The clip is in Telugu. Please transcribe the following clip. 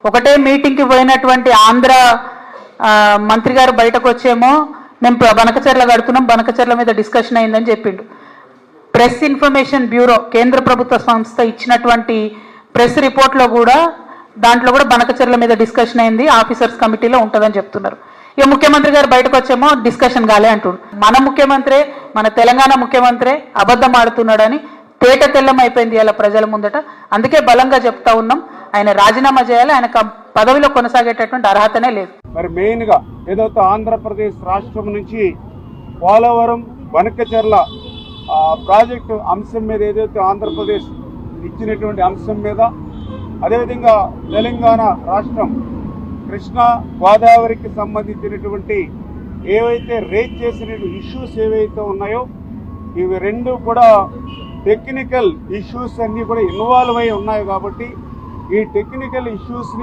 ఒకటే మీటింగ్కి పోయినటువంటి ఆంధ్ర మంత్రి గారు బయటకు వచ్చేమో మేము బనకచెర్ల కడుతున్నాం, బనకచెర్ల మీద డిస్కషన్ అయిందని చెప్పిండు. ప్రెస్ ఇన్ఫర్మేషన్ బ్యూరో కేంద్ర ప్రభుత్వ సంస్థ ఇచ్చినటువంటి ప్రెస్ రిపోర్ట్లో కూడా దాంట్లో కూడా బనకచెర్ల మీద డిస్కషన్ అయింది, ఆఫీసర్స్ కమిటీలో ఉంటుందని చెప్తున్నారు. ఇక ముఖ్యమంత్రి గారు బయటకు వచ్చేమో డిస్కషన్ కాలే అంటుండు. మన ముఖ్యమంత్రి, మన తెలంగాణ ముఖ్యమంత్రి అబద్ధం ఆడుతున్నాడని తేట తెల్లం అయిపోయింది ఇలా ప్రజల ముందట. అందుకే బలంగా చెప్తా ఉన్నాం, ఆయన రాజీనామా చేయాలి, ఆయన పదవిలో కొనసాగేటటువంటి అర్హతనే లేదు. మరి మెయిన్గా ఏదైతే ఆంధ్రప్రదేశ్ రాష్ట్రం నుంచి పోలవరం బనకచెర్ల ప్రాజెక్టు అంశం మీద ఏదైతే ఆంధ్రప్రదేశ్ ఇచ్చినటువంటి అంశం మీద, అదేవిధంగా తెలంగాణ రాష్ట్రం కృష్ణా గోదావరికి సంబంధించినటువంటి ఏవైతే రేజ్ చేసిన ఇష్యూస్ ఏవైతే ఉన్నాయో ఇవి రెండు కూడా టెక్నికల్ ఇష్యూస్ అన్నీ కూడా ఇన్వాల్వ్ అయి ఉన్నాయి. కాబట్టి ఈ టెక్నికల్ ఇష్యూస్ని